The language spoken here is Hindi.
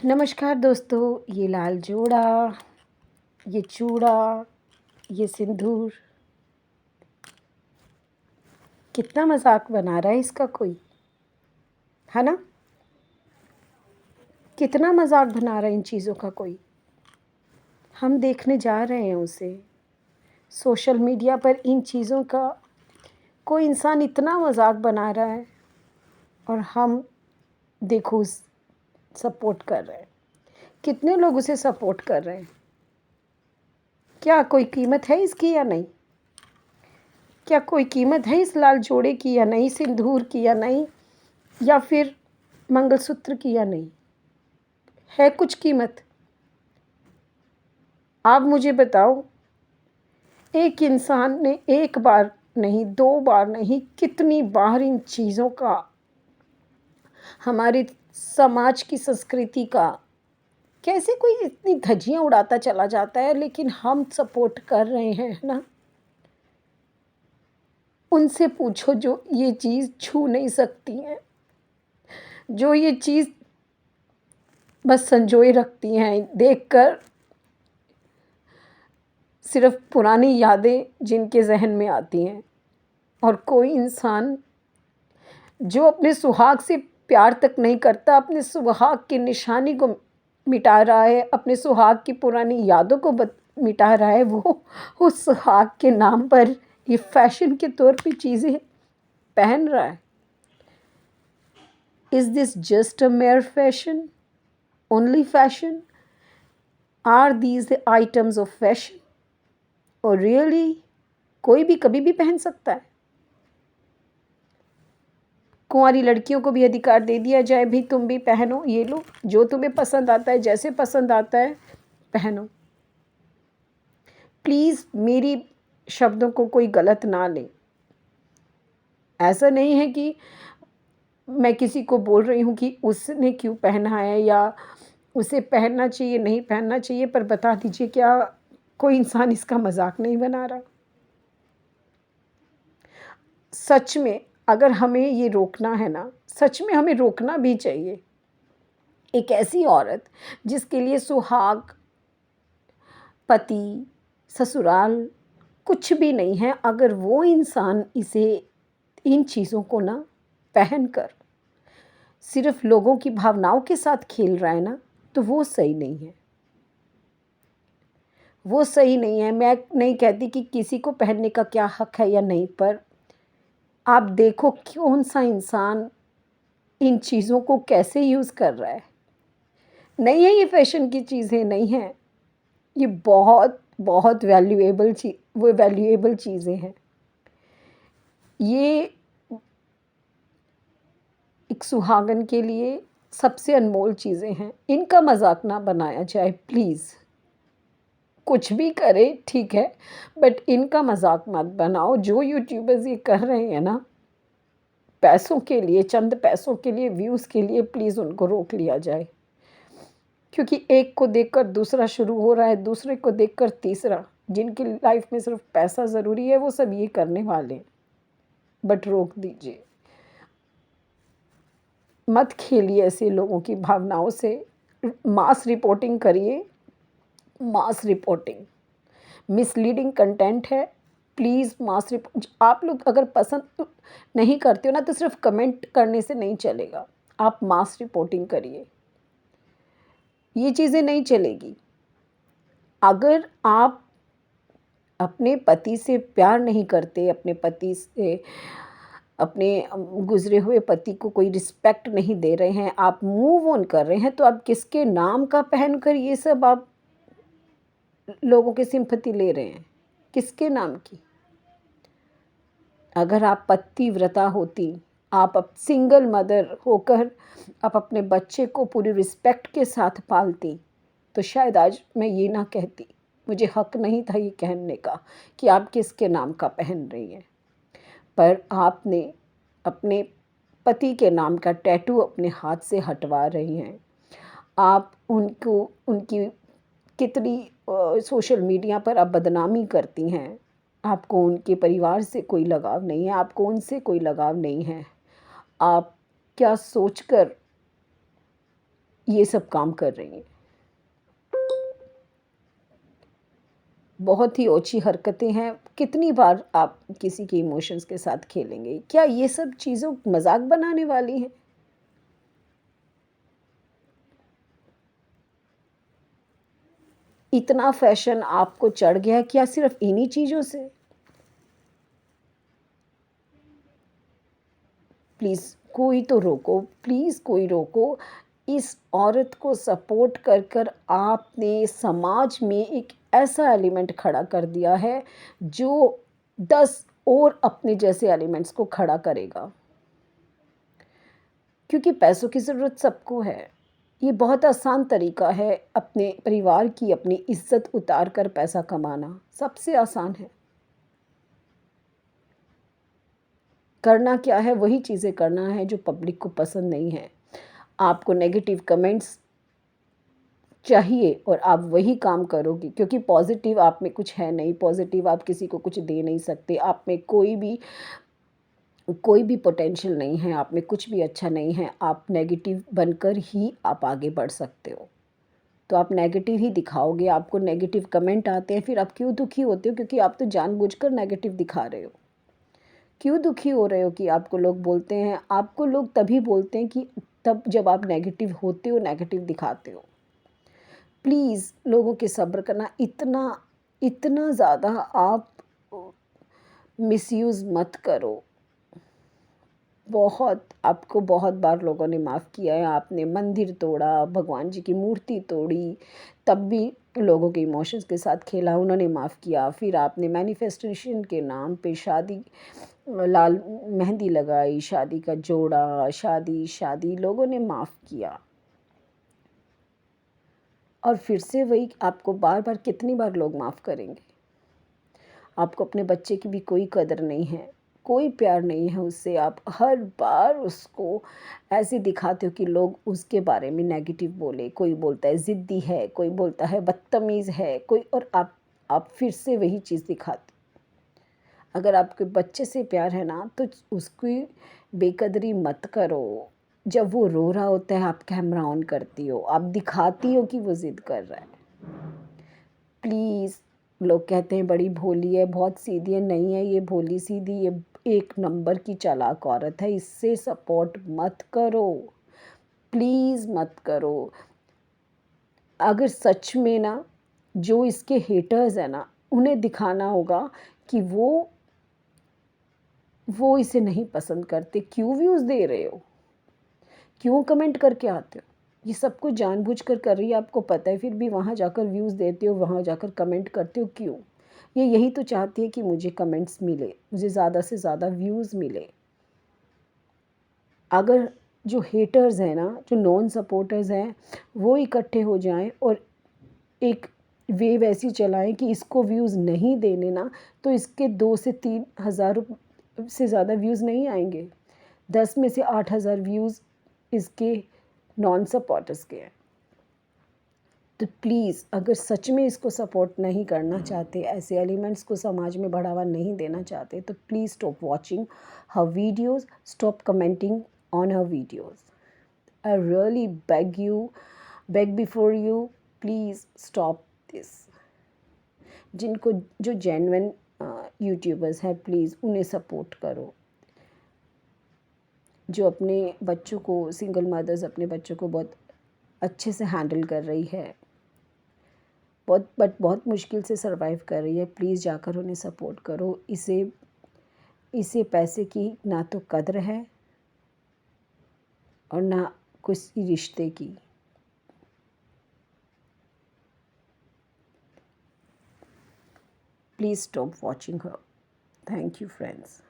नमस्कार दोस्तों, ये लाल जोड़ा, ये चूड़ा, ये सिंदूर, कितना मज़ाक बना रहा है इसका कोई, है ना? कितना मज़ाक बना रहा है इन चीज़ों का कोई। हम देखने जा रहे हैं उसे। सोशल मीडिया पर इन चीज़ों का कोई इंसान इतना मज़ाक बना रहा है और हम देखो सपोर्ट कर रहे हैं। कितने लोग उसे सपोर्ट कर रहे हैं? क्या कोई कीमत है इसकी या नहीं? क्या कोई कीमत है इस लाल जोड़े की या नहीं, सिंदूर की या नहीं, या फिर मंगलसूत्र की या नहीं? है कुछ कीमत? आप मुझे बताओ, एक इंसान ने एक बार नहीं, 2 बार नहीं, कितनी बार इन चीज़ों का, हमारे समाज की संस्कृति का, कैसे कोई इतनी धज्जियाँ उड़ाता चला जाता है, लेकिन हम सपोर्ट कर रहे हैं, है ना? उनसे पूछो जो ये चीज़ छू नहीं सकती हैं, जो ये चीज़ बस संजोए रखती हैं, देखकर सिर्फ़ पुरानी यादें जिनके ज़हन में आती हैं। और कोई इंसान जो अपने सुहाग से प्यार तक नहीं करता, अपने सुहाग की निशानी को मिटा रहा है, अपने सुहाग की पुरानी यादों को मिटा रहा है, वो उस सुहाग के नाम पर ये फ़ैशन के तौर पे चीज़ें पहन रहा है। Is this just a mere fashion? Only fashion? Are these the items of fashion? और रियली कोई भी कभी भी पहन सकता है? कुंवारी लड़कियों को भी अधिकार दे दिया जाए, भी तुम भी पहनो, ये लो, जो तुम्हें पसंद आता है, जैसे पसंद आता है पहनो। प्लीज़ मेरी शब्दों को कोई गलत ना ले। ऐसा नहीं है कि मैं किसी को बोल रही हूँ कि उसने क्यों पहना है या उसे पहनना चाहिए, नहीं पहनना चाहिए, पर बता दीजिए क्या कोई इंसान इसका मजाक नहीं बना रहा? सच में अगर हमें ये रोकना है ना, सच में हमें रोकना भी चाहिए। एक ऐसी औरत जिसके लिए सुहाग, पति, ससुराल कुछ भी नहीं है, अगर वो इंसान इसे, इन चीज़ों को ना पहनकर सिर्फ़ लोगों की भावनाओं के साथ खेल रहा है ना, तो वो सही नहीं है। वो सही नहीं है। मैं नहीं कहती कि किसी को पहनने का क्या हक है या नहीं, पर आप देखो कौन-सा इंसान इन चीज़ों को कैसे यूज़ कर रहा है। नहीं है ये फ़ैशन की चीज़ें, नहीं हैं। ये बहुत, बहुत वैल्यूएबल चीज़ें हैं। ये एक सुहागन के लिए सबसे अनमोल चीज़ें हैं। इनका मज़ाक ना बनाया जाए प्लीज़। कुछ भी करे ठीक है, बट इनका मज़ाक मत बनाओ। जो यूट्यूबर्स ये कर रहे हैं ना, पैसों के लिए, चंद पैसों के लिए, व्यूज़ के लिए, प्लीज़ उनको रोक लिया जाए। क्योंकि एक को देखकर दूसरा शुरू हो रहा है, दूसरे को देखकर तीसरा। जिनकी लाइफ़ में सिर्फ़ पैसा ज़रूरी है, वो सब ये करने वाले हैं। बट रोक दीजिए। मत खेलिए ऐसे लोगों की भावनाओं से। मास रिपोर्टिंग करिए, मास रिपोर्टिंग। मिसलीडिंग कंटेंट है, प्लीज़ मास रिपोर्ट। आप लोग अगर पसंद नहीं करते हो ना, तो सिर्फ़ कमेंट करने से नहीं चलेगा। आप मास रिपोर्टिंग करिए। ये चीज़ें नहीं चलेगी। अगर आप अपने पति से प्यार नहीं करते, अपने पति से, अपने गुज़रे हुए पति को कोई रिस्पेक्ट नहीं दे रहे हैं, आप मूव ऑन कर रहे हैं, तो आप किसके नाम का पहनकर ये सब आप लोगों की सिंपैथी ले रहे हैं? किसके नाम की? अगर आप पतिव्रता होती, आप सिंगल मदर होकर आप अपने बच्चे को पूरी रिस्पेक्ट के साथ पालती, तो शायद आज मैं ये ना कहती। मुझे हक नहीं था ये कहने का कि आप किसके नाम का पहन रही हैं। पर आपने अपने पति के नाम का टैटू अपने हाथ से हटवा रही हैं। आप उनको, उनकी कितनी सोशल मीडिया पर आप बदनामी करती हैं। आपको उनके परिवार से कोई लगाव नहीं है, आपको उनसे कोई लगाव नहीं है। आप क्या सोचकर ये सब काम कर रही हैं। बहुत ही ओछी हरकतें हैं। कितनी बार आप किसी के इमोशंस के साथ खेलेंगे? क्या ये सब चीज़ों मज़ाक बनाने वाली हैं? इतना फ़ैशन आपको चढ़ गया है क्या सिर्फ़ इन्हीं चीज़ों से? प्लीज़ कोई तो रोको, प्लीज़ कोई रोको। इस औरत को सपोर्ट कर कर आपने समाज में एक ऐसा एलिमेंट खड़ा कर दिया है जो 10 और अपने जैसे एलिमेंट्स को खड़ा करेगा। क्योंकि पैसों की ज़रूरत सबको है। ये बहुत आसान तरीका है अपने परिवार की अपनी इज़्ज़त उतार कर पैसा कमाना, सबसे आसान है। करना क्या है, वही चीज़ें करना है जो पब्लिक को पसंद नहीं है। आपको नेगेटिव कमेंट्स चाहिए और आप वही काम करोगे, क्योंकि पॉज़िटिव आप में कुछ है नहीं, पॉज़िटिव आप किसी को कुछ दे नहीं सकते, आप में कोई भी पोटेंशियल नहीं है, आप में कुछ भी अच्छा नहीं है, आप नेगेटिव बनकर ही आप आगे बढ़ सकते हो। तो आप नेगेटिव ही दिखाओगे, आपको नेगेटिव कमेंट आते हैं, फिर आप क्यों दुखी होते हो? क्योंकि आप तो जानबूझकर नेगेटिव दिखा रहे हो। क्यों दुखी हो रहे हो कि आपको लोग बोलते हैं? आपको लोग तभी बोलते हैं कि तब जब आप नेगेटिव होते हो, नेगेटिव दिखाते हो। प्लीज़ लोगों के सब्र करना, इतना इतना ज़्यादा आप मिसयूज़ मत करो। बहुत आपको बहुत बार लोगों ने माफ़ किया है, आपने मंदिर तोड़ा, भगवान जी की मूर्ति तोड़ी, तब भी लोगों के इमोशंस के साथ खेला, उन्होंने माफ़ किया। फिर आपने मैनिफेस्टेशन के नाम पे शादी लाल मेहंदी लगाई, शादी का जोड़ा, शादी लोगों ने माफ़ किया। और फिर से वही आपको बार-बार कितनी बार लोग माफ़ करेंगे? आपको अपने बच्चे की भी कोई कदर नहीं है, कोई प्यार नहीं है उससे, आप हर बार उसको ऐसे दिखाते हो कि लोग उसके बारे में नेगेटिव बोले। कोई बोलता है ज़िद्दी है, कोई बोलता है बदतमीज़ है, कोई और आप फिर से वही चीज़ दिखाते हो। अगर आपके बच्चे से प्यार है ना, तो उसकी बेकदरी मत करो। जब वो रो रहा होता है, आप कैमरा ऑन करती हो, आप दिखाती हो कि वो ज़िद कर रहा है। प्लीज़, लोग कहते हैं बड़ी भोली है, बहुत सीधी है, नहीं है ये भोली-सीधी, ये एक नंबर की चालाक औरत है, इससे सपोर्ट मत करो, प्लीज़ मत करो। अगर सच में ना जो इसके हेटर्स हैं ना, उन्हें दिखाना होगा कि वो इसे नहीं पसंद करते, क्यों व्यूज़ दे रहे हो? क्यों कमेंट करके आते हो? ये सब कुछ जानबूझकर कर रही है, आपको पता है, फिर भी वहाँ जाकर व्यूज़ देते हो, वहाँ जाकर कमेंट करते हो, क्यों? ये यही तो चाहती है कि मुझे कमेंट्स मिले, मुझे ज़्यादा से ज़्यादा व्यूज़ मिले। अगर जो हेटर्स हैं ना, जो नॉन सपोर्टर्स हैं, वो इकट्ठे हो जाएँ और एक वेव ऐसी चलाएँ कि इसको व्यूज़ नहीं देने ना, तो इसके 2 से 3 हज़ार से ज़्यादा व्यूज़ नहीं आएँगे। 10 में से 8,000 व्यूज़ इसके नॉन सपोर्टर्स के हैं। तो प्लीज़, अगर सच में इसको सपोर्ट नहीं करना चाहते, ऐसे एलिमेंट्स को समाज में बढ़ावा नहीं देना चाहते, तो please stop watching her videos, stop commenting on her videos. I really beg before you, please stop this. जिनको जो जेन्युइन यूट्यूबर्स हैं, प्लीज़ उन्हें सपोर्ट करो। जो अपने बच्चों को, सिंगल मदर्स अपने बच्चों को बहुत अच्छे से हैंडल कर रही है, बहुत मुश्किल से सर्वाइव कर रही है, प्लीज़ जाकर उन्हें सपोर्ट करो। इसे पैसे की ना तो कद्र है और ना किसी रिश्ते की। Please stop watching her. Thank you friends.